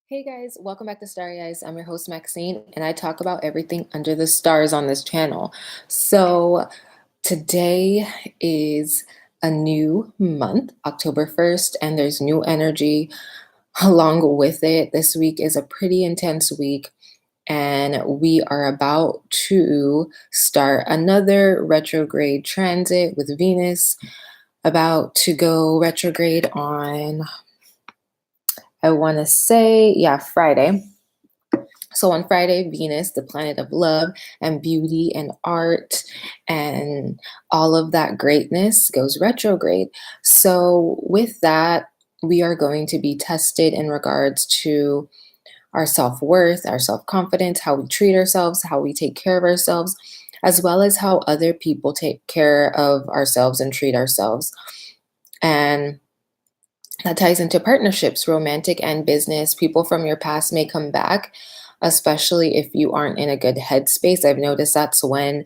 Hey guys, welcome back to Starry Eyes. I'm your host Maxine, and I talk about everything under the stars on this channel. So today is a new month, October 1st, and there's new energy along with it. This week is a pretty intense week, and we are about to start another retrograde transit with Venus, about to go retrograde on, I want to say, yeah, Friday. So on Friday, Venus, the planet of love and beauty and art and all of that greatness, goes retrograde. So with that, we are going to be tested in regards to our self-worth, our self-confidence, how we treat ourselves, how we take care of ourselves, as well as how other people take care of ourselves and treat ourselves. And that ties into partnerships, romantic and business. People from your past may come back, especially if you aren't in a good headspace. I've noticed that's when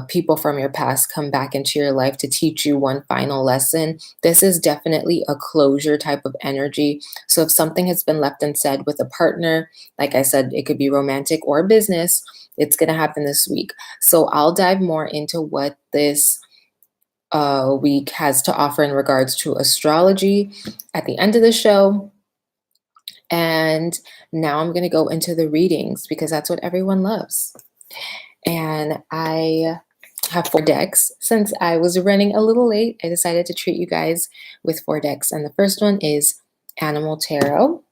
people from your past come back into your life to teach you one final lesson. This is definitely a closure type of energy. So if something has been left unsaid with a partner, like I said, it could be romantic or business, it's going to happen this week. So I'll dive more into what this week has to offer in regards to astrology at the end of the show. And now I'm going to go into the readings because that's what everyone loves. And I have 4 decks. Since I was running a little late, I decided to treat you guys with 4 decks. And the first one is Animal Tarot.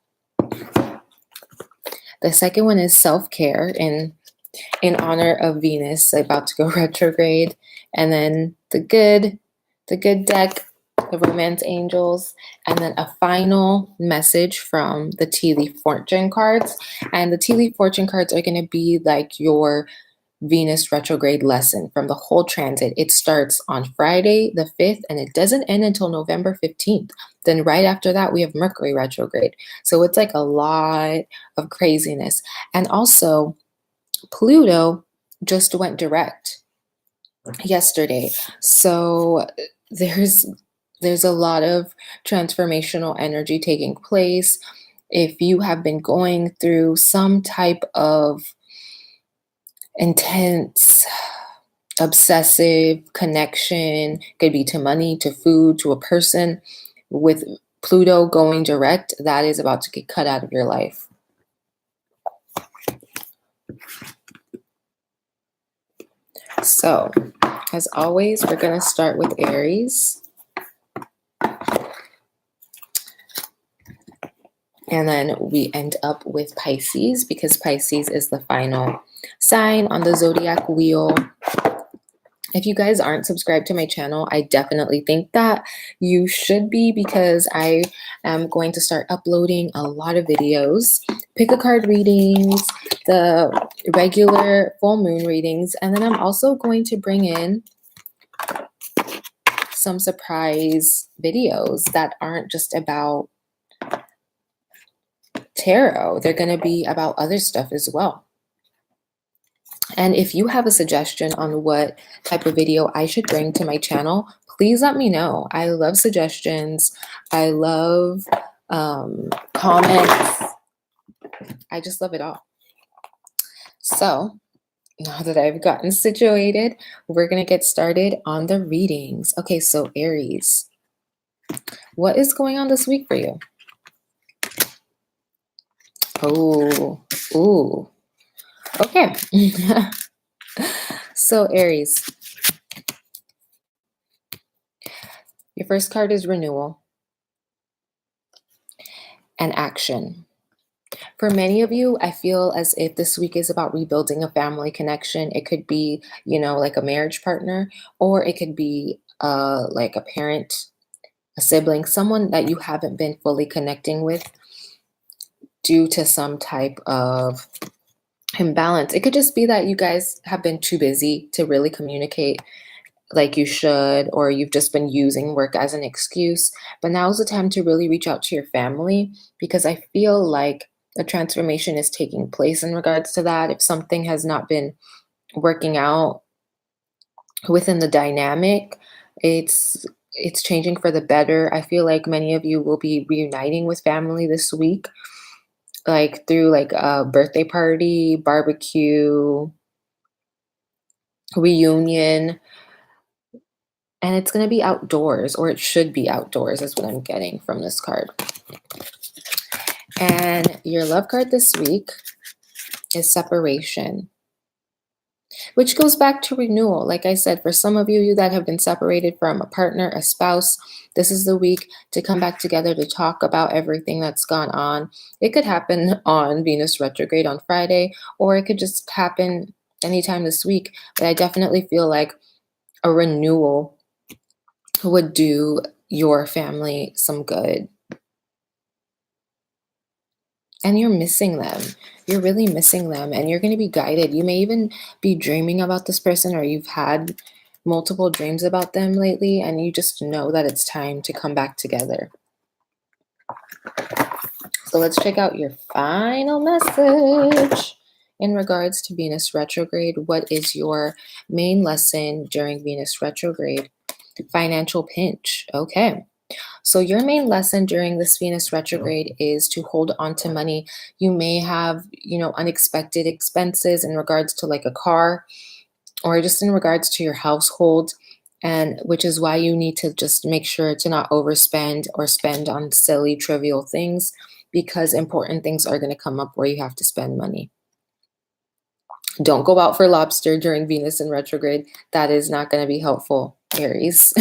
The second one is Self-Care in honor of Venus about to go retrograde. And then the good deck, the Romance Angels, and then a final message from the Tea Leaf Fortune cards. And the Tea Leaf Fortune cards are going to be like your Venus retrograde lesson from the whole transit. It starts on Friday the 5th and it doesn't end until November 15th. Then right after that, we have Mercury retrograde. So it's like a lot of craziness. And also, Pluto just went direct yesterday. So there's a lot of transformational energy taking place. If you have been going through some type of intense obsessive connection, could be to money, to food, to a person, with Pluto going direct, that is about to get cut out of your life. So, as always, we're going to start with Aries. And then we end up with Pisces because Pisces is the final sign on the zodiac wheel. If you guys aren't subscribed to my channel, I definitely think that you should be because I am going to start uploading a lot of videos, pick a card readings, the regular full moon readings, and then I'm also going to bring in some surprise videos that aren't just about tarot. They're going to be about other stuff as well. And if you have a suggestion on what type of video I should bring to my channel, please let me know. I love suggestions. I love comments. I just love it all. So now that I've gotten situated, we're going to get started on the readings. Okay, so Aries, what is going on this week for you? Oh, ooh. Okay. So Aries, your first card is renewal and action. For many of you, I feel as if this week is about rebuilding a family connection. It could be, like a marriage partner, or it could be like a parent, a sibling, someone that you haven't been fully connecting with due to some type of imbalance. It could just be that you guys have been too busy to really communicate like you should, or you've just been using work as an excuse. But now's the time to really reach out to your family because I feel like a transformation is taking place in regards to that. If something has not been working out within the dynamic, it's changing for the better. I feel like many of you will be reuniting with family this week. like through like a birthday party, barbecue, reunion, and it's going to be outdoors, or it should be outdoors, is what I'm getting from this card. And your love card this week is separation, which goes back to renewal. Like I said, for some of you that have been separated from a partner, a spouse, this is the week to come back together to talk about everything that's gone on. It could happen on Venus retrograde on Friday, or it could just happen anytime this week. But I definitely feel like a renewal would do your family some good. And you're missing them. You're really missing them, and you're going to be guided. You may even be dreaming about this person, or you've had multiple dreams about them lately, and you just know that it's time to come back together. So let's check out your final message in regards to Venus retrograde. What is your main lesson during Venus retrograde? Financial pinch. Okay. So your main lesson during this Venus retrograde is to hold on to money. You may have, unexpected expenses in regards to like a car, or just in regards to your household, and which is why you need to just make sure to not overspend or spend on silly, trivial things, because important things are going to come up where you have to spend money. Don't go out for lobster during Venus in retrograde. That is not going to be helpful, Aries,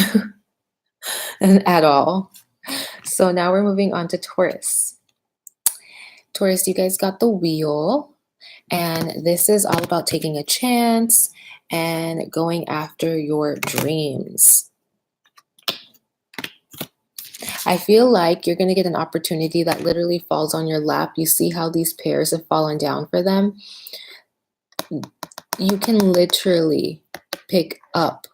at all. So now we're moving on to Taurus. Taurus, you guys got the wheel, and this is all about taking a chance and going after your dreams. I feel like you're going to get an opportunity that literally falls on your lap. You see how these pairs have fallen down for them? You can literally pick up.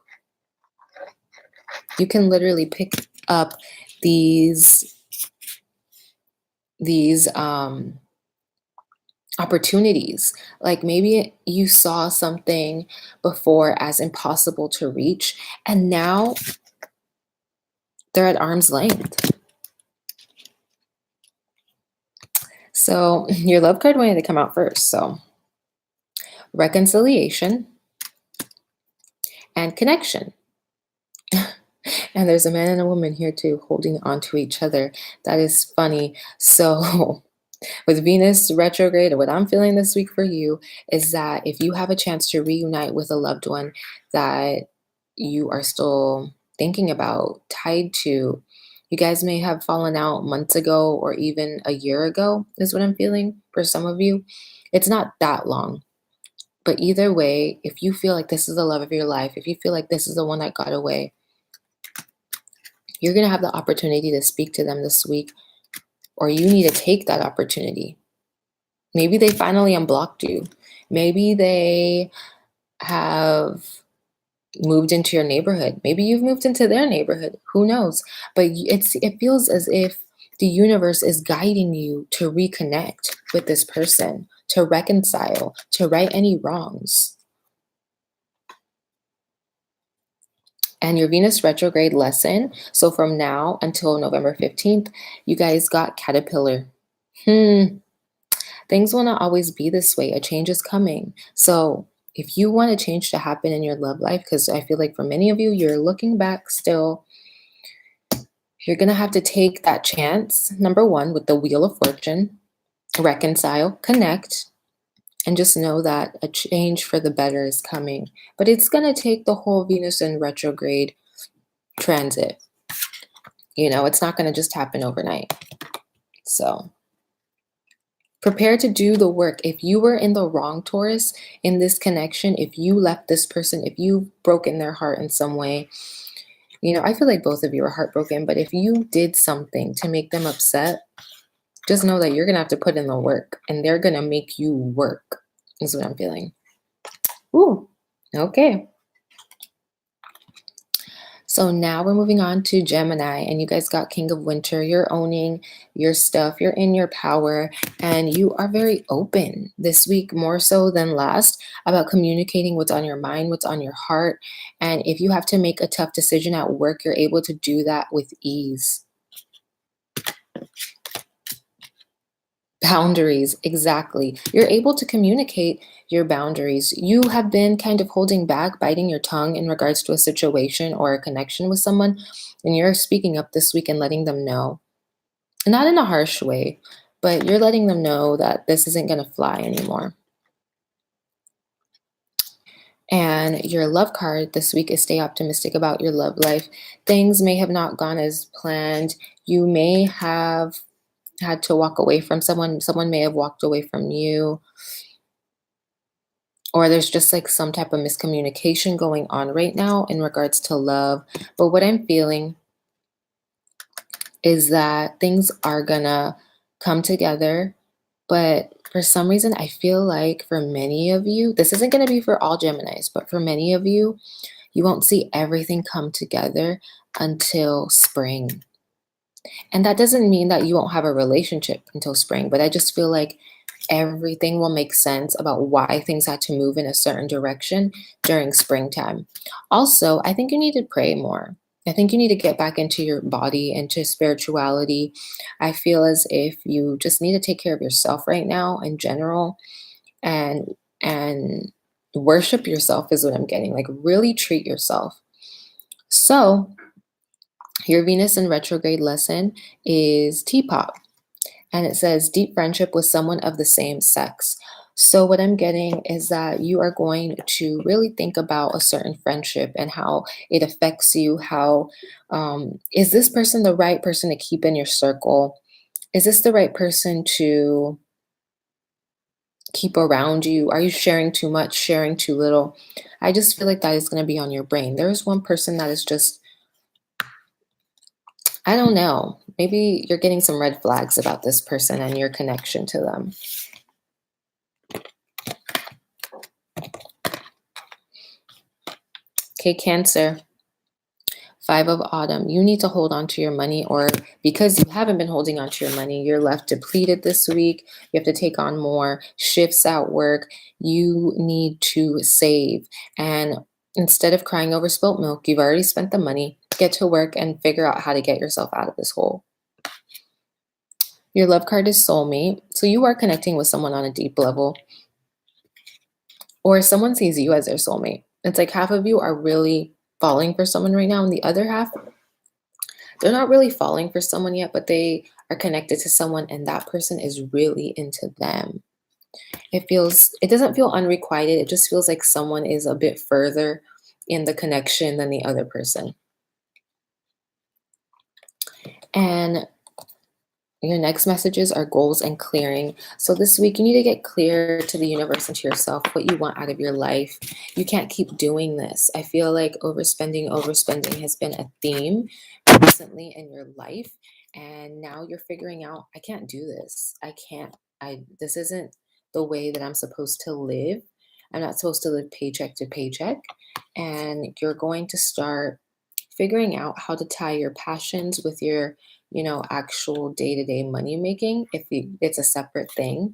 You can literally pick up these opportunities. Like maybe you saw something before as impossible to reach, and now they're at arm's length. So your love card wanted to come out first. So reconciliation and connection. And there's a man and a woman here too, holding on to each other. That is funny. So with Venus retrograde, what I'm feeling this week for you is that if you have a chance to reunite with a loved one that you are still thinking about, tied to, you guys may have fallen out months ago or even a year ago, is what I'm feeling for some of you. It's not that long. But either way, if you feel like this is the love of your life, if you feel like this is the one that got away, you're going to have the opportunity to speak to them this week, or you need to take that opportunity. Maybe they finally unblocked you. Maybe they have moved into your neighborhood. Maybe you've moved into their neighborhood. Who knows? But it feels as if the universe is guiding you to reconnect with this person, to reconcile, to right any wrongs. And your Venus retrograde lesson, so from now until November 15th, you guys got Caterpillar. Things will not always be this way. A change is coming. So if you want a change to happen in your love life, because I feel like for many of you, you're looking back still, you're going to have to take that chance, number one, with the Wheel of Fortune, reconcile, connect, and just know that a change for the better is coming. But it's going to take the whole Venus in retrograde transit. It's not going to just happen overnight. So prepare to do the work. If you were in the wrong, Taurus, in this connection, if you left this person, if you've broken their heart in some way, I feel like both of you are heartbroken, but if you did something to make them upset, just know that you're going to have to put in the work, and they're going to make you work, is what I'm feeling. Ooh, okay. So now we're moving on to Gemini, and you guys got King of Winter. You're owning your stuff. You're in your power, and you are very open this week, more so than last, about communicating what's on your mind, what's on your heart. And if you have to make a tough decision at work, you're able to do that with ease. Boundaries, exactly. You're able to communicate your boundaries. You have been kind of holding back, biting your tongue in regards to a situation or a connection with someone, and you're speaking up this week and letting them know. Not in a harsh way, but you're letting them know that this isn't going to fly anymore. And your love card this week is stay optimistic about your love life. Things may have not gone as planned. You may have had to walk away from someone. Someone may have walked away from you. Or there's just like some type of miscommunication going on right now in regards to love. But what I'm feeling is that things are gonna come together. But for some reason, I feel like for many of you, this isn't gonna be for all Geminis, but for many of you, you won't see everything come together until spring. And that doesn't mean that you won't have a relationship until spring, but I just feel like everything will make sense about why things had to move in a certain direction during springtime. Also, I think you need to pray more. I think you need to get back into your body, into spirituality. I feel as if you just need to take care of yourself right now in general and worship yourself is what I'm getting. Like really treat yourself. So, your Venus in retrograde lesson is Teapot, and it says deep friendship with someone of the same sex. So, what I'm getting is that you are going to really think about a certain friendship and how it affects you. How is this person the right person to keep in your circle? Is this the right person to keep around you? Are you sharing too much, sharing too little? I just feel like that is going to be on your brain. There's one person that is just, I don't know. Maybe you're getting some red flags about this person and your connection to them. Okay, Cancer. Five of Autumn. You need to hold on to your money, or because you haven't been holding on to your money, you're left depleted this week. You have to take on more shifts at work. You need to save. And instead of crying over spilt milk, you've already spent the money. Get to work and figure out how to get yourself out of this hole. Your love card is soulmate. So you are connecting with someone on a deep level, or someone sees you as their soulmate. It's like half of you are really falling for someone right now, and the other half, they're not really falling for someone yet, but they are connected to someone, and that person is really into them. It doesn't feel unrequited. It just feels like someone is a bit further in the connection than the other person. And your next messages are goals and clearing. So this week, you need to get clear to the universe and to yourself what you want out of your life. You can't keep doing this. I feel like overspending has been a theme recently in your life. And now you're figuring out, I can't do this. This isn't the way that I'm supposed to live. I'm not supposed to live paycheck to paycheck. And you're going to start figuring out how to tie your passions with your actual day-to-day money making, it's a separate thing.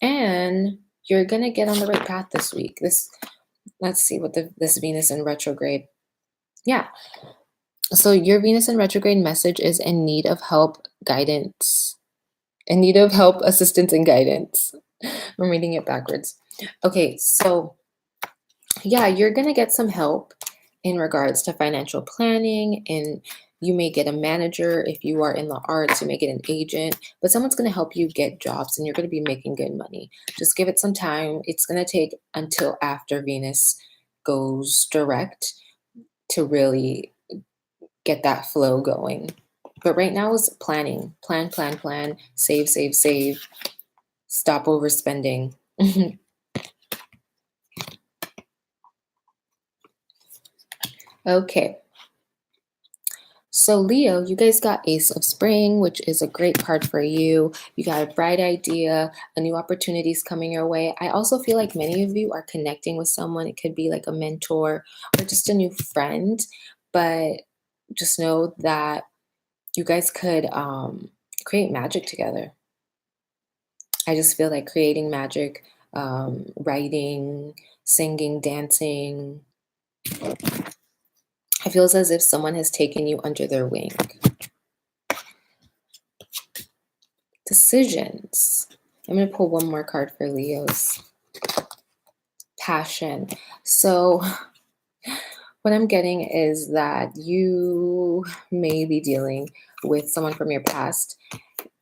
And you're gonna get on the right path this week. Let's see what this Venus in retrograde. Yeah. So your Venus in retrograde message is in need of help, guidance, in need of help, assistance, and guidance. I'm reading it backwards. Okay, so yeah, you're gonna get some help in regards to financial planning, and you may get a manager. If you are in the arts, you may get an agent, but someone's going to help you get jobs and you're going to be making good money. Just give it some time. It's going to take until after Venus goes direct to really get that flow going. But right now is planning. Plan, save, save, save. Stop overspending. Okay. So Leo, you guys got Ace of Spring, which is a great card for you. You got a bright idea, a new opportunity is coming your way. I also feel like many of you are connecting with someone. It could be like a mentor or just a new friend, but just know that you guys could create magic together. I just feel like creating magic, writing, singing, dancing. It feels as if someone has taken you under their wing. Decisions. I'm going to pull one more card for Leos. Passion. So what I'm getting is that you may be dealing with someone from your past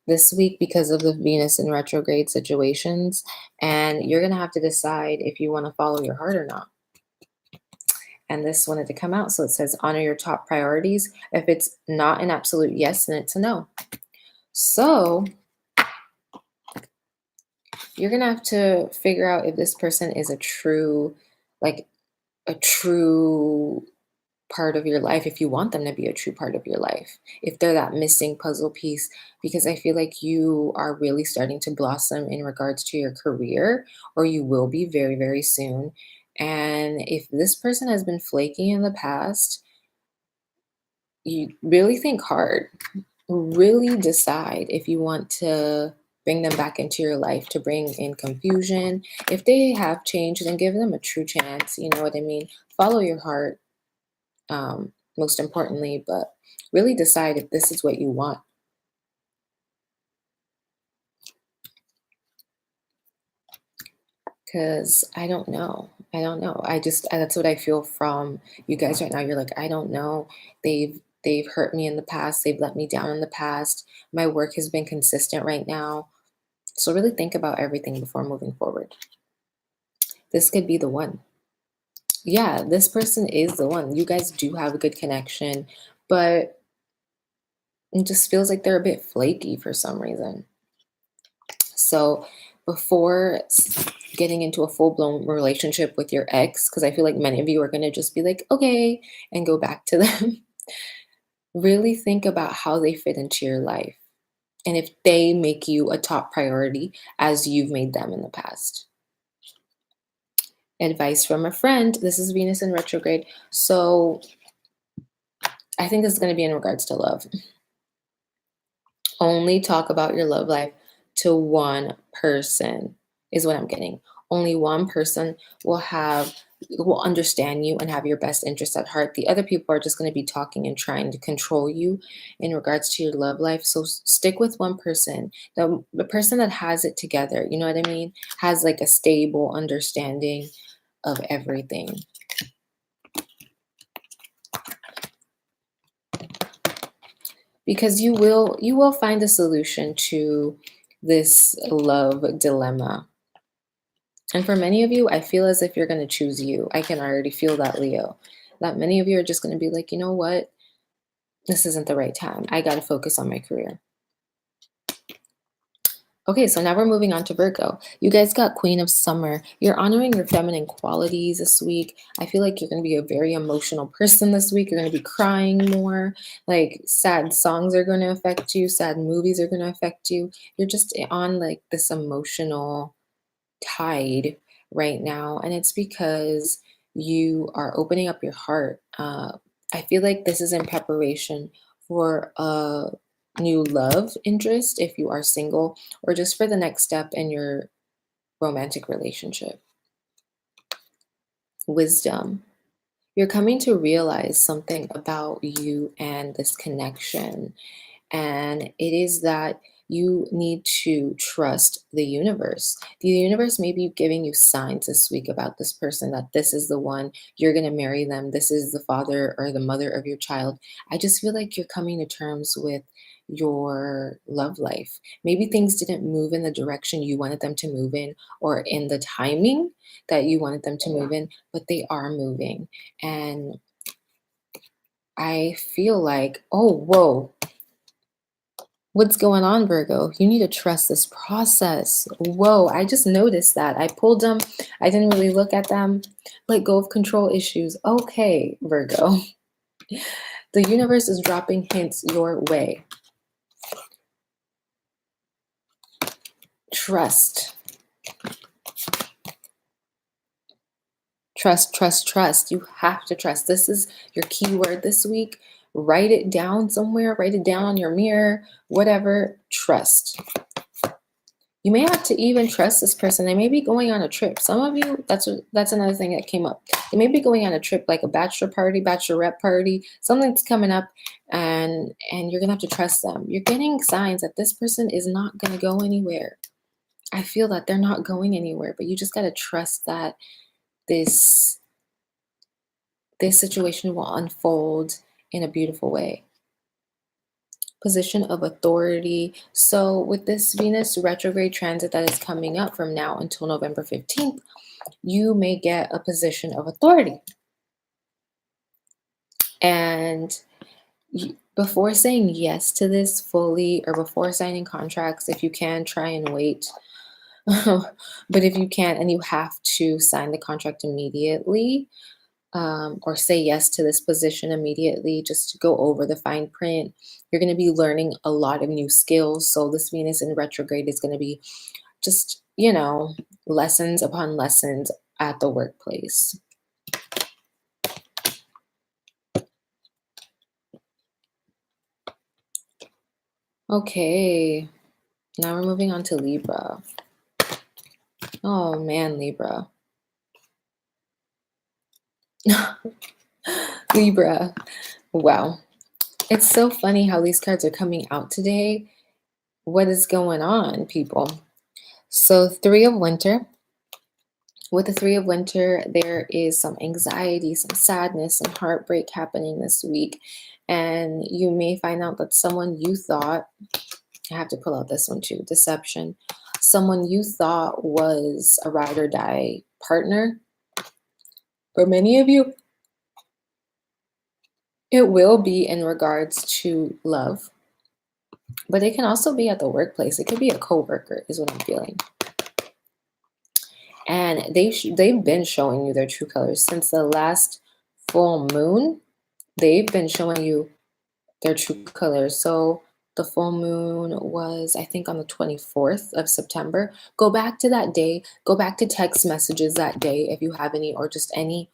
this week because of the Venus in retrograde situations, and you're going to have to decide if you want to follow your heart or not. And this wanted to come out, so it says honor your top priorities. If it's not an absolute yes, then it's a no. So you're going to have to figure out if this person is a true part of your life, if you want them to be a true part of your life, if they're that missing puzzle piece, because I feel like you are really starting to blossom in regards to your career, or you will be very, very soon. And if this person has been flaky in the past, you really think hard, really decide if you want to bring them back into your life to bring in confusion. If they have changed, then give them a true chance. You know what I mean? Follow your heart. Most importantly, but really decide if this is what you want. Because I don't know. That's what I feel from you guys right now. You're like, I don't know. They've hurt me in the past. They've let me down in the past. My work has been consistent right now. So really think about everything before moving forward. This could be the one. Yeah, this person is the one. You guys do have a good connection, but it just feels like they're a bit flaky for some reason. So before getting into a full-blown relationship with your ex, because I feel like many of you are going to just be like, okay, and go back to them, really think about how they fit into your life and if they make you a top priority as you've made them in the past. Advice from a friend. This is Venus in retrograde. So I think this is going to be in regards to love. Only talk about your love life to one person is what I'm getting. Only one person will understand you and have your best interest at heart. The other people are just going to be talking and trying to control you in regards to your love life. So stick with one person, the person that has it together. You know what I mean? Has like a stable understanding of everything. Because you will find a solution to this love dilemma. And for many of you, I feel as if you're going to choose you. I can already feel that, Leo. That many of you are just going to be like, you know what? This isn't the right time. I got to focus on my career. Okay, so now we're moving on to Virgo. You guys got Queen of Summer. You're honoring your feminine qualities this week. I feel like you're going to be a very emotional person this week. You're going to be crying more. Like sad songs are going to affect you. Sad movies are going to affect you. You're just on like this emotional tide right now. And it's because you are opening up your heart. I feel like this is in preparation for a new love interest if you are single, or just for the next step in your romantic relationship. Wisdom. You're coming to realize something about you and this connection. And it is that you need to trust the universe. The universe may be giving you signs this week about this person, that this is the one, you're going to marry them. This is the father or the mother of your child. I just feel like you're coming to terms with your love life. Maybe things didn't move in the direction you wanted them to move in, or in the timing that you wanted them to move in, but they are moving. And I feel like, oh, whoa. What's going on, Virgo? You need to trust this process. Whoa, I just noticed that. I pulled them. I didn't really look at them. Let go of control issues. Okay, Virgo. The universe is dropping hints your way. Trust. Trust, trust, trust. You have to trust. This is your key word this week. Write it down somewhere. Write it down on your mirror. Whatever. Trust. You may have to even trust this person. They may be going on a trip. Some of you, that's another thing that came up. They may be going on a trip, like a bachelor party, bachelorette party, something's coming up, and you're gonna have to trust them. You're getting signs that this person is not gonna go anywhere. I feel that they're not going anywhere, but you just gotta trust that this situation will unfold in a beautiful way. Position of authority. So with this Venus retrograde transit that is coming up from now until November 15th, you may get a position of authority. And before saying yes to this fully, or before signing contracts, if you can, try and wait. But if you can't and you have to sign the contract immediately, or say yes to this position immediately, just to go over the fine print. You're going to be learning a lot of new skills. So this Venus in retrograde is going to be just, lessons upon lessons at the workplace. Okay, now we're moving on to Libra. Oh man, Libra. Libra. Wow. It's so funny how these cards are coming out today. What is going on, people? So, Three of Winter. With the Three of Winter, there is some anxiety, some sadness, some heartbreak happening this week. And you may find out that someone you thought, I have to pull out this one too, deception. Someone you thought was a ride or die partner. For many of you, it will be in regards to love. But it can also be at the workplace. It could be a coworker, is what I'm feeling. And they've been showing you their true colors since the last full moon. They've been showing you their true colors. So the full moon was, I think, on the 24th of September. Go back to that day. Go back to text messages that day if you have any, or just any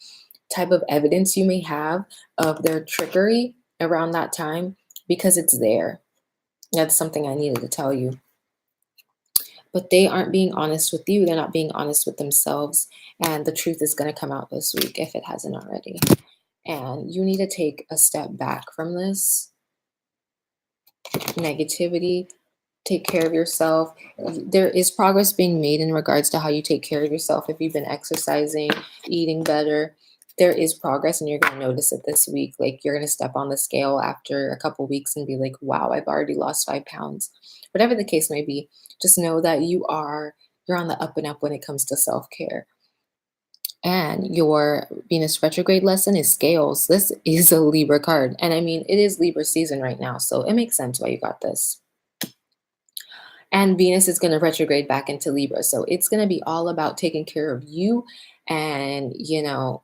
type of evidence you may have of their trickery around that time, because it's there. That's something I needed to tell you. But they aren't being honest with you. They're not being honest with themselves. And the truth is going to come out this week if it hasn't already. And you need to take a step back from this negativity. Take care of yourself. There is progress being made in regards to how you take care of yourself. If you've been exercising, eating better, there is progress, and you're going to notice it this week. Like, you're going to step on the scale after a couple weeks and be like, wow, I've already lost 5 pounds. Whatever the case may be, just know that you're on the up and up when it comes to self-care. And your Venus retrograde lesson is scales. This is a Libra card. And I mean, it is Libra season right now, so it makes sense why you got this. And Venus is going to retrograde back into Libra. So it's going to be all about taking care of you. And,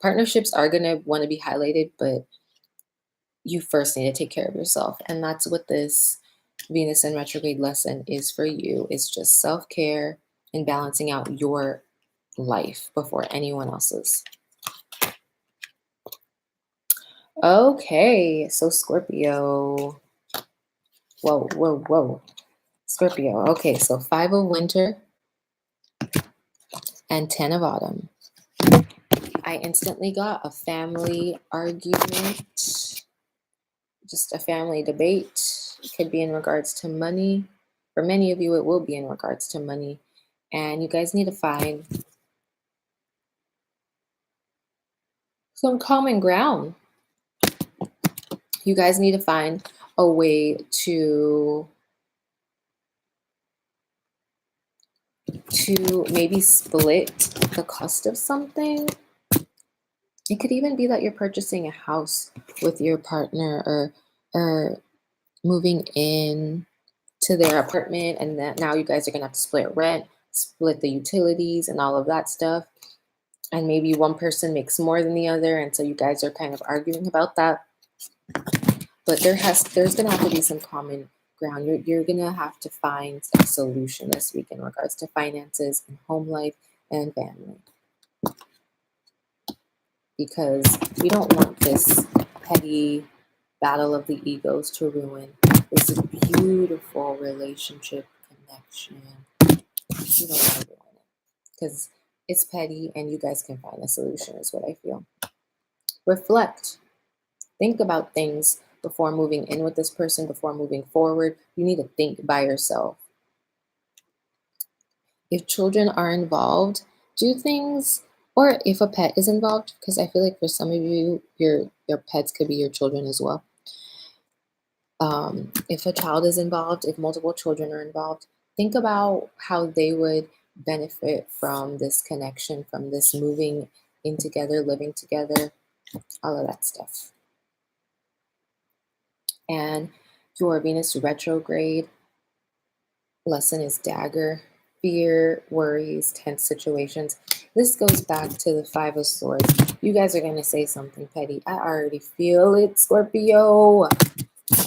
partnerships are going to want to be highlighted, but you first need to take care of yourself. And that's what this Venus in retrograde lesson is for you. It's just self-care and balancing out your life before anyone else's. Okay, so Scorpio. Whoa. Scorpio. Okay, so 5 of Winter and 10 of Autumn. I instantly got a family argument, just a family debate. It could be in regards to money. For many of you, it will be in regards to money. And you guys need to find some common ground. You guys need to find a way to maybe split the cost of something. It could even be that you're purchasing a house with your partner, or moving in to their apartment, and that now you guys are gonna have to split rent, split the utilities and all of that stuff. And maybe one person makes more than the other, and so you guys are kind of arguing about that. But there's gonna have to be some common ground. You're gonna have to find a solution this week in regards to finances and home life and family. Because you don't want this petty battle of the egos to ruin this beautiful relationship connection. you don't want to ruin it because it's petty and you guys can find a solution, is what I feel. Reflect. Think about things before moving in with this person, before moving forward. You need to think by yourself. If children are involved, do things, or if a pet is involved, because I feel like for some of you, your pets could be your children as well. If a child is involved, if multiple children are involved, think about how they would benefit from this connection, from this moving in together, living together, all of that stuff. And your Venus retrograde lesson is dagger, fear, worries, tense situations. This goes back to the Five of Swords. You guys are going to say something petty. I already feel it, Scorpio.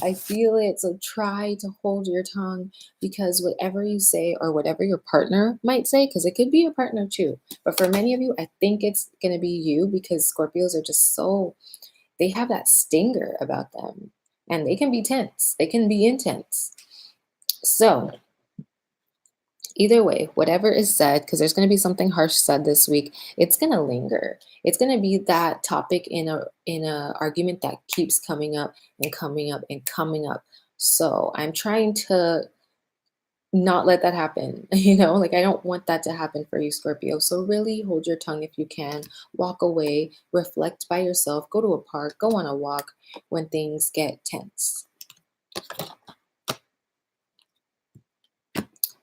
I feel it. So try to hold your tongue, because whatever you say or whatever your partner might say, because it could be your partner too. But for many of you, I think it's going to be you, because Scorpios are just so, they have that stinger about them and they can be tense. They can be intense. So either way, whatever is said, because there's going to be something harsh said this week, it's going to linger. It's going to be that topic in a argument that keeps coming up and coming up and coming up. So I'm trying to not let that happen. Like I don't want that to happen for you, Scorpio. So really hold your tongue if you can. Walk away, reflect by yourself, go to a park, go on a walk when things get tense.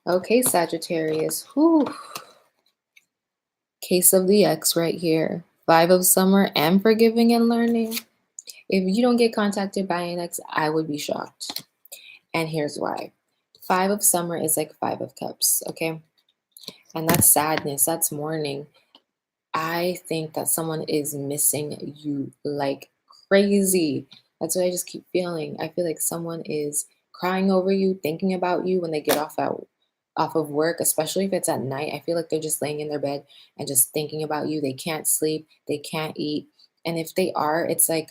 Okay, Sagittarius. Whew. Case of the X right here. Five of Summer and forgiving and learning. If you don't get contacted by an ex, I would be shocked. And here's why. Five of Summer is like Five of Cups, okay? And that's sadness, that's mourning. I think that someone is missing you like crazy. That's what I just keep feeling. I feel like someone is crying over you, thinking about you when they get off of work, especially if it's at night. I feel like they're just laying in their bed and just thinking about you. They can't sleep, they can't eat. And if they are, it's like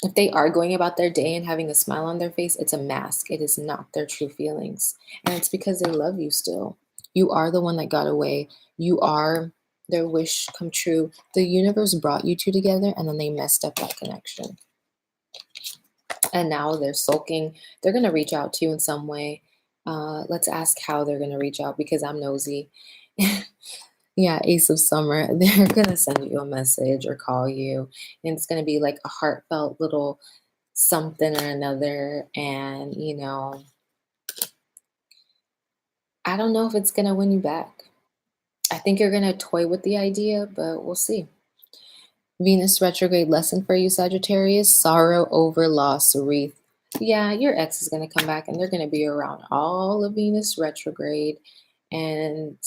if they are going about their day and having a smile on their face, it's a mask. It is not their true feelings. And it's because they love you still. You are the one that got away. You are their wish come true. The universe brought you two together and then they messed up that connection. And now they're sulking. They're going to reach out to you in some way. Let's ask how they're going to reach out, because I'm nosy. Yeah, Ace of Summer. They're going to send you a message or call you. And it's going to be like a heartfelt little something or another. And, I don't know if it's going to win you back. I think you're going to toy with the idea, but we'll see. Venus retrograde lesson for you, Sagittarius. Sorrow over loss wreath. Yeah, your ex is going to come back and they're going to be around all of Venus retrograde. And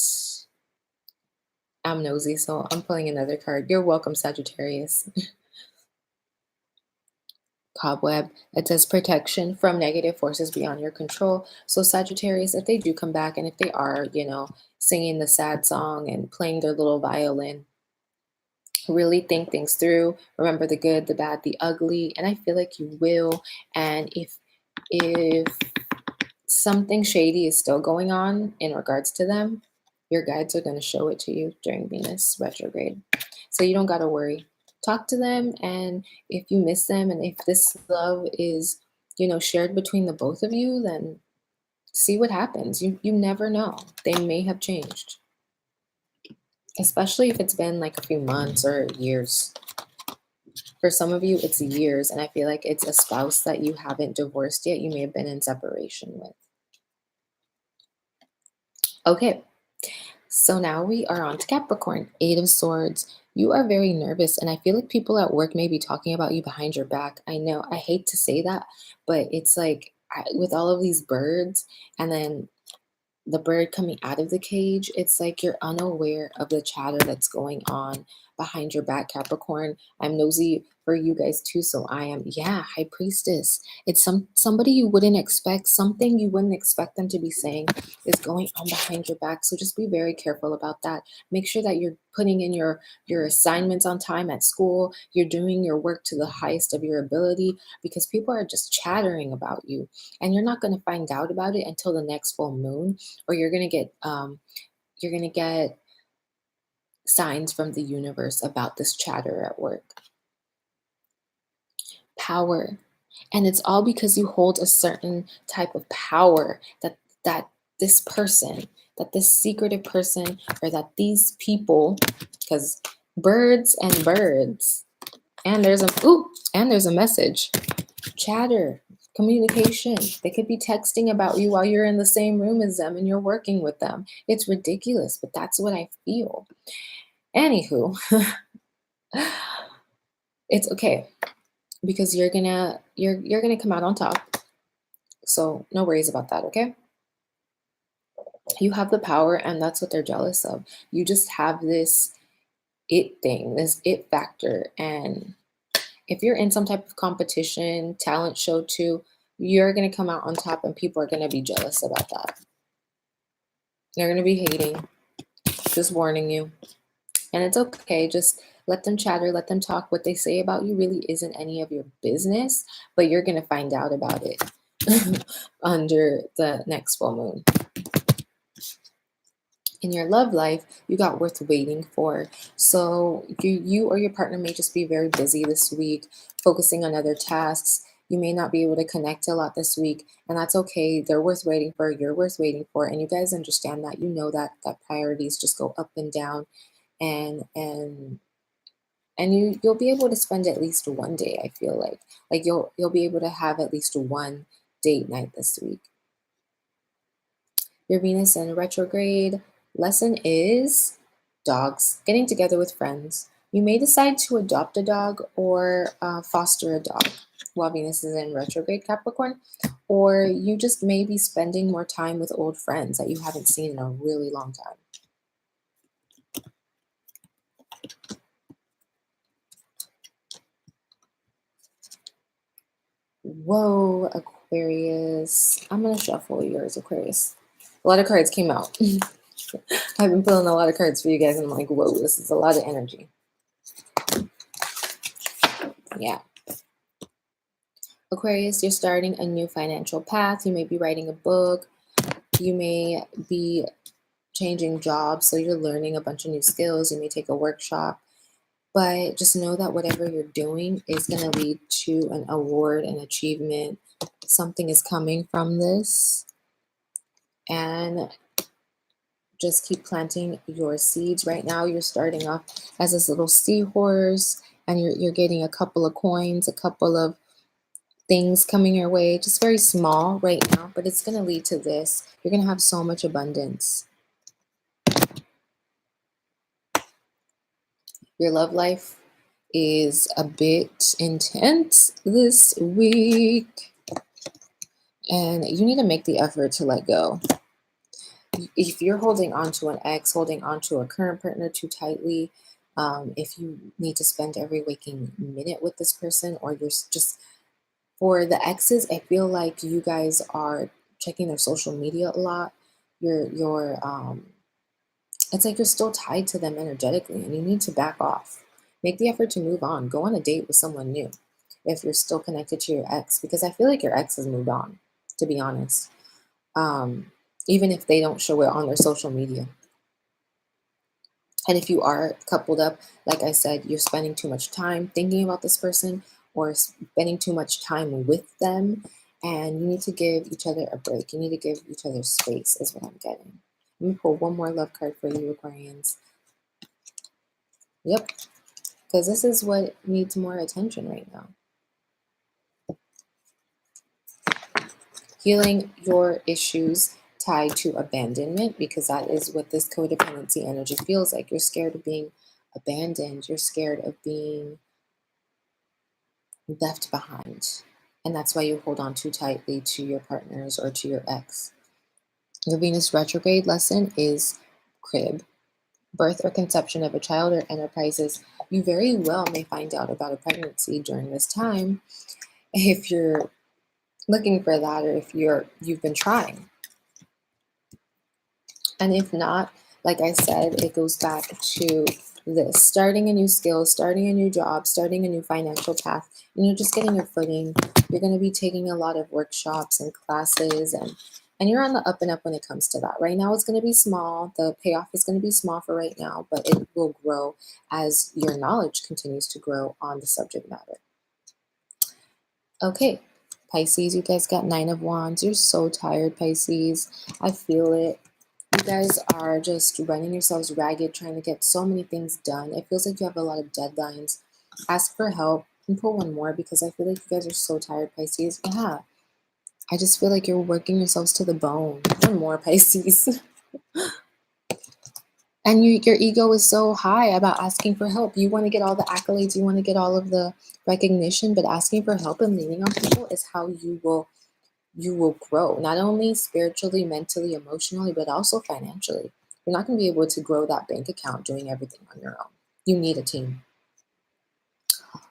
I'm nosy, so I'm pulling another card. You're welcome, Sagittarius. Cobweb. It says protection from negative forces beyond your control. So Sagittarius, if they do come back and if they are, singing the sad song and playing their little violin, really think things through. Remember the good, the bad, the ugly, and I feel like you will. And if something shady is still going on in regards to them, your guides are going to show it to you during Venus retrograde. So you don't got to worry. Talk to them, and if you miss them and if this love is, shared between the both of you, then see what happens. You never know. They may have changed. Especially if it's been like a few months or years. For some of you, it's years, and I feel like it's a spouse that you haven't divorced yet. You may have been in separation with. Okay, so now we are on to Capricorn. Eight of Swords. You are very nervous, and I feel like people at work may be talking about you behind your back. I know, I hate to say that, but it's like with all of these birds and then the bird coming out of the cage, it's like you're unaware of the chatter that's going on behind your back, Capricorn. I'm nosy for you guys too. So I am, yeah, high priestess. It's somebody you wouldn't expect, something you wouldn't expect them to be saying is going on behind your back. So just be very careful about that. Make sure that you're putting in your assignments on time at school. You're doing your work to the highest of your ability, because people are just chattering about you, and you're not going to find out about it until the next full moon, or you're going to get signs from the universe about this chatter at work. Power. And it's all because you hold a certain type of power that this person, that this secretive person, or that these people, because birds, and there's a message. Chatter, communication. They could be texting about you while you're in the same room as them and you're working with them. It's ridiculous, but that's what I feel. Anywho, it's okay, because you're gonna come out on top. So no worries about that, okay? You have the power, and that's what they're jealous of. You just have this it thing, this it factor. And if you're in some type of competition, talent show too, you're gonna come out on top, and people are gonna be jealous about that. They're gonna be hating, just warning you. And it's okay. Just let them chatter, let them talk. What they say about you really isn't any of your business, but you're going to find out about it under the next full moon. In your love life, you got worth waiting for. So you or your partner may just be very busy this week, focusing on other tasks. You may not be able to connect a lot this week, and that's okay. They're worth waiting for. You're worth waiting for, and you guys understand that. You know that priorities just go up and down, and you'll be able to spend at least one day. I feel like you'll be able to have at least one date night this week. Your Venus in retrograde lesson is dogs, getting together with friends. You may decide to adopt a dog or foster a dog while Venus is in retrograde Capricorn, or you just may be spending more time with old friends that you haven't seen in a really long time. Whoa, Aquarius. I'm going to shuffle yours, Aquarius. A lot of cards came out. I've been pulling a lot of cards for you guys, and I'm like, whoa, this is a lot of energy. Yeah. Aquarius, you're starting a new financial path. You may be writing a book. You may be changing jobs, so you're learning a bunch of new skills. You may take a workshop. But just know that whatever you're doing is going to lead to an award, an achievement. Something is coming from this. And just keep planting your seeds. Right now, you're starting off as this little seahorse, and you're getting a couple of coins, a couple of things coming your way, just very small right now, but it's going to lead to this. You're going to have so much abundance. Your love life is a bit intense this week, and you need to make the effort to let go. If you're holding on to an ex, holding on to a current partner too tightly, if you need to spend every waking minute with this person, or you're just, for the exes, I feel like you guys are checking their social media a lot. It's like you're still tied to them energetically, and you need to back off. Make the effort to move on. Go on a date with someone new if you're still connected to your ex, because I feel like your ex has moved on, to be honest. Even if they don't show it on their social media. And if you are coupled up, like I said, you're spending too much time thinking about this person or spending too much time with them, and you need to give each other a break. You need to give each other space, is what I'm getting. Let me pull one more love card for you, Aquarians. Yep, because this is what needs more attention right now. Healing your issues tied to abandonment, because that is what this codependency energy feels like. You're scared of being abandoned. You're scared of being left behind. And that's why you hold on too tightly to your partners or to your ex. Your Venus retrograde lesson is crib, birth or conception of a child or enterprises. you very well may find out about a pregnancy during this time if you're looking for that, or if you've been trying. And if not, like I said, it goes back to this: starting a new skill, starting a new job, starting a new financial path, just getting your footing. You're going to be taking a lot of workshops and classes, and you're on the up and up when it comes to that. Right now, it's going to be small. The payoff is going to be small for right now, but it will grow as your knowledge continues to grow on the subject matter. Okay, Pisces, you guys got 9 of Wands. You're so tired, Pisces. I feel it. You guys are just running yourselves ragged, trying to get so many things done. It feels like you have a lot of deadlines. Ask for help. And pull one more, because I feel like you guys are so tired, Pisces. Yeah, I just feel like you're working yourselves to the bone. One more, Pisces. And your ego is so high about asking for help. You want to get all the accolades. You want to get all of the recognition. But asking for help and leaning on people is how you will grow, not only spiritually, mentally, emotionally, but also financially. You're not going to be able to grow that bank account doing everything on your own. You need a team.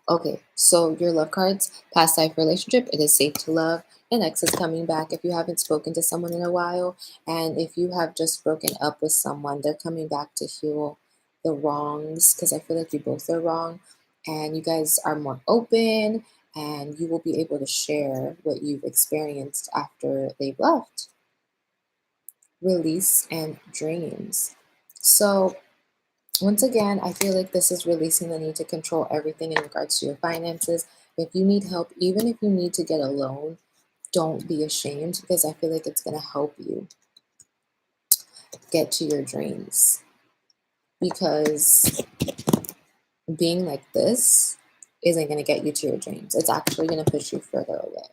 Okay, so your love cards: past life relationship, it is safe to love. An ex is coming back if you haven't spoken to someone in a while. And if you have just broken up with someone, they're coming back to heal the wrongs, because I feel like you both are wrong. And you guys are more open, and you will be able to share what you've experienced after they've left. Release and dreams. So once again, I feel like this is releasing the need to control everything in regards to your finances. If you need help, even if you need to get a loan, don't be ashamed, because I feel like it's going to help you get to your dreams. Because being like this isn't going to get you to your dreams. It's actually going to push you further away.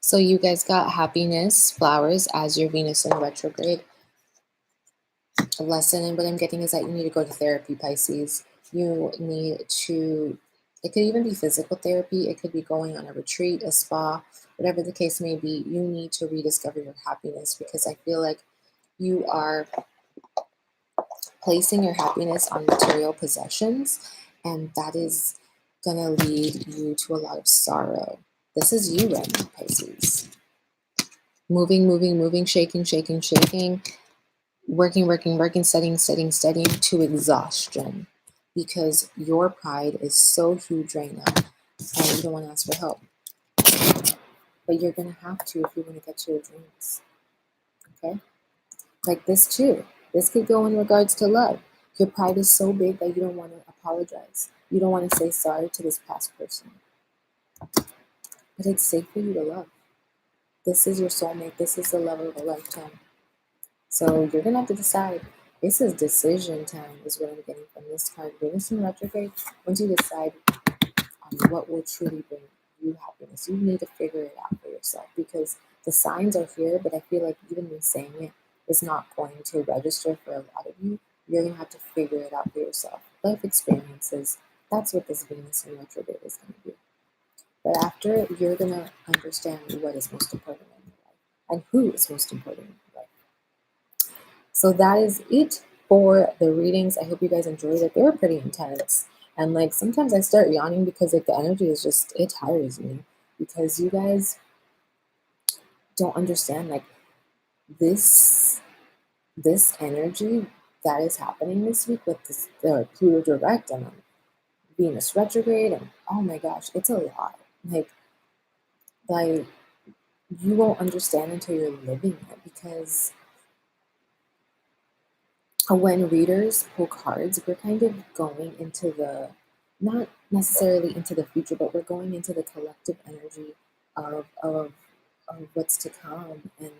So you guys got happiness, flowers as your Venus in retrograde. A lesson, and what I'm getting is that you need to go to therapy, Pisces. You need to, it could even be physical therapy. It could be going on a retreat, a spa, whatever the case may be. You need to rediscover your happiness, because I feel like you are placing your happiness on material possessions, and that is going to lead you to a lot of sorrow. This is you right now, Pisces. Moving, moving, moving, shaking, shaking, shaking, working, working, working, studying, studying, studying to exhaustion, because your pride is so huge right now, and you don't want to ask for help. But you're going to have to if you want to get to your dreams. Okay? Like this too. This could go in regards to love. Your pride is so big that you don't want to apologize. You don't want to say sorry to this past person. But it's safe for you to love. This is your soulmate. This is the love of a lifetime. So you're going to have to decide. This is decision time, is what I'm getting from this card. Venus in retrograde. Once you decide on what will truly bring you happiness, you need to figure it out for yourself, because the signs are here, but I feel like even me saying it is not going to register for a lot of you. You're going to have to figure it out for yourself. Life experiences, that's what this Venus in retrograde is going to be. But after, you're going to understand what is most important in your life and who is most important in your life. So that is it for the readings. I hope you guys enjoyed it. They were pretty intense. And like sometimes I start yawning because like the energy is just, it tires me, because you guys don't understand like this energy that is happening this week with this Pluto direct and Venus retrograde, and oh my gosh, it's a lot. Like you won't understand until you're living it, because when readers pull cards, we're kind of going into the, not necessarily into the future, but we're going into the collective energy of what's to come, and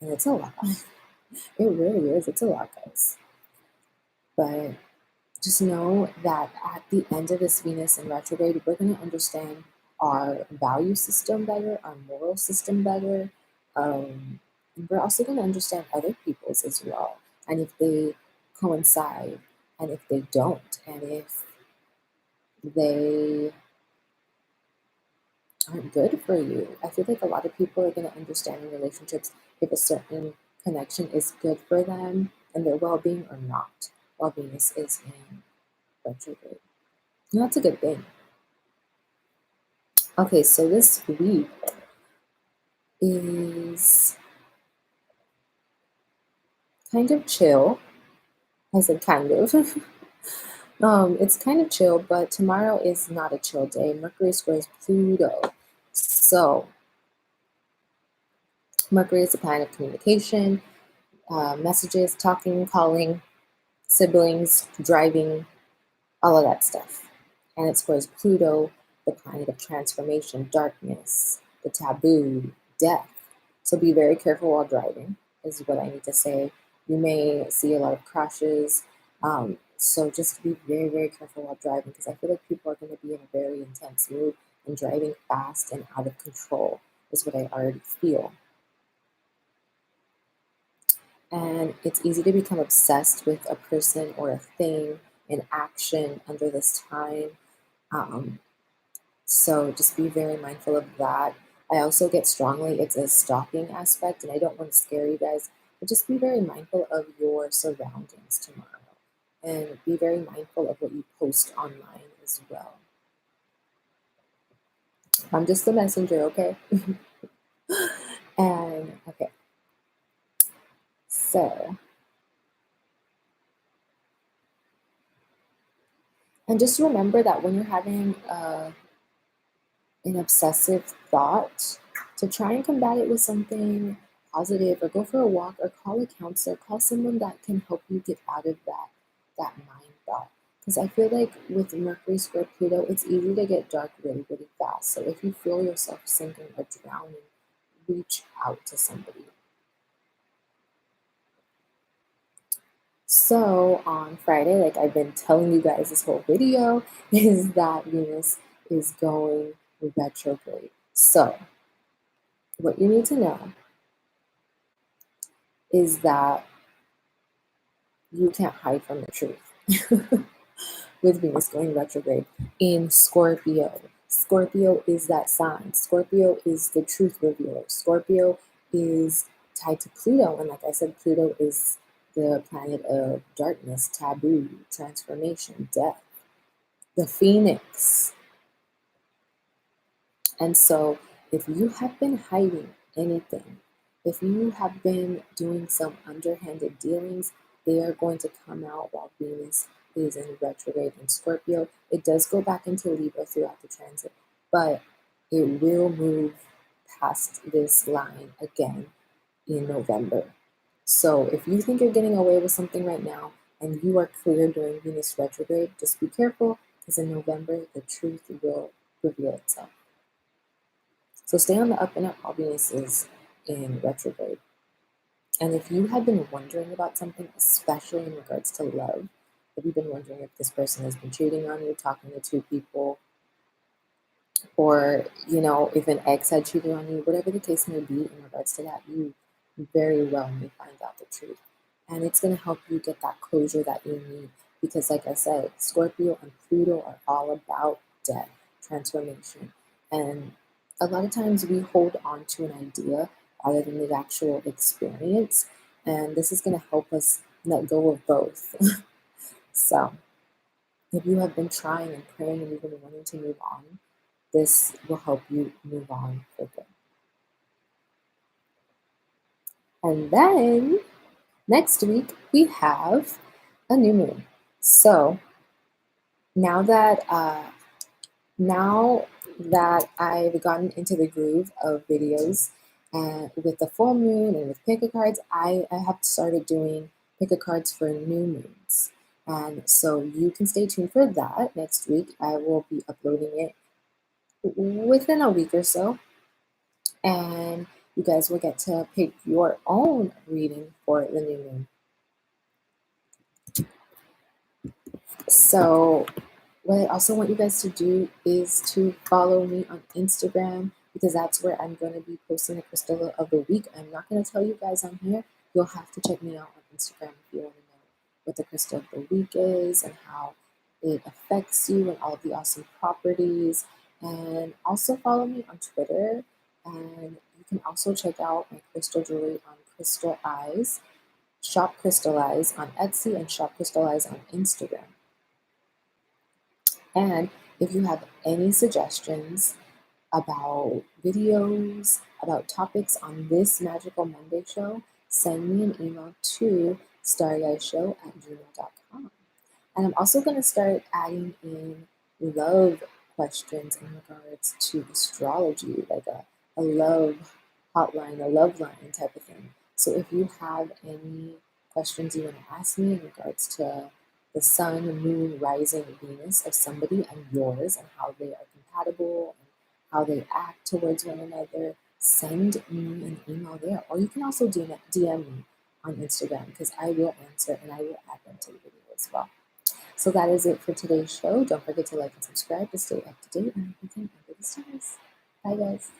it's a lot. It really is. It's a lot, guys. But just know that at the end of this Venus in retrograde, we're going to understand our value system better, our moral system better. And we're also going to understand other people's as well. And if they coincide, and if they don't, and if they aren't good for you. I feel like a lot of people are going to understand in relationships if a certain connection is good for them and their well-being or not. while Venus is in retrograde. And that's a good thing. Okay, so this week is kind of chill. I said kind of. It's kind of chill, but tomorrow is not a chill day. Mercury squares Pluto. So, Mercury is the planet of communication, messages, talking, calling, siblings, driving, all of that stuff. And it squares Pluto, the planet of transformation, darkness, the taboo, death. So be very careful while driving, is what I need to say. You may see a lot of crashes. So just be very, very careful while driving, because I feel like people are going to be in a very intense mood and driving fast and out of control is what I already feel. And it's easy to become obsessed with a person or a thing, an action under this time. So just be very mindful of that. I also get strongly it's a stalking aspect, and I don't want to scare you guys, but just be very mindful of your surroundings tomorrow. And be very mindful of what you post online as well. I'm just the messenger, okay? And okay. So, and just remember that when you're having an obsessive thought, to try and combat it with something positive, or go for a walk, or call a counselor, call someone that can help you get out of that mind thought. Because I feel like with Mercury square Pluto, it's easy to get dark really, really fast. So if you feel yourself sinking or drowning, reach out to somebody. So on Friday, like I've been telling you guys this whole video, is that Venus is going retrograde. So what you need to know is that you can't hide from the truth with Venus going retrograde in Scorpio. Scorpio is that sign. Scorpio is the truth revealer. Scorpio is tied to Pluto. And like I said, Pluto is the planet of darkness, taboo, transformation, death, the phoenix. And so if you have been hiding anything, if you have been doing some underhanded dealings, they are going to come out while Venus is in retrograde in Scorpio. It does go back into Libra throughout the transit, but it will move past this line again in November. So if you think you're getting away with something right now and you are clear during Venus retrograde, just be careful, because in November the truth will reveal itself. So stay on the up and up while Venus is in retrograde. And if you have been wondering about something, especially in regards to love, if you've been wondering if this person has been cheating on you, talking to two people, or if an ex had cheated on you, whatever the case may be in regards to that, you very well may find out the truth. And it's going to help you get that closure that you need, because like I said, Scorpio and Pluto are all about death, transformation. And a lot of times we hold on to an idea rather than the actual experience. And this is going to help us let go of both. So if you have been trying and praying and you've been wanting to move on, this will help you move on quicker. And then next week we have a new moon. So now that I've gotten into the groove of videos and with the full moon and with pick a cards, I have started doing pick a cards for new moons. And so you can stay tuned for that next week. I will be uploading it within a week or so. And you guys will get to pick your own reading for the new moon. So what I also want you guys to do is to follow me on Instagram, because that's where I'm going to be posting the crystal of the week. I'm not going to tell you guys on here. You'll have to check me out on Instagram if you want to know what the crystal of the week is and how it affects you and all of the awesome properties. And also follow me on Twitter. And you can also check out my crystal jewelry on Crystal Eyes. Shop Crystallize on Etsy and Shop Crystallize on Instagram. And if you have any suggestions about videos, about topics on this Magical Monday show, send me an email to starryeyeShow@gmail.com. And I'm also going to start adding in love questions in regards to astrology, like a love hotline, a love line type of thing. So if you have any questions you want to ask me in regards to the sun, moon, rising, Venus of somebody and yours, and how they are compatible and how they act towards one another, send me an email there. Or you can also DM me on Instagram, because I will answer and I will add them to the video as well. So that is it for today's show. Don't forget to like and subscribe to stay up to date on everything under the stars. Bye, guys.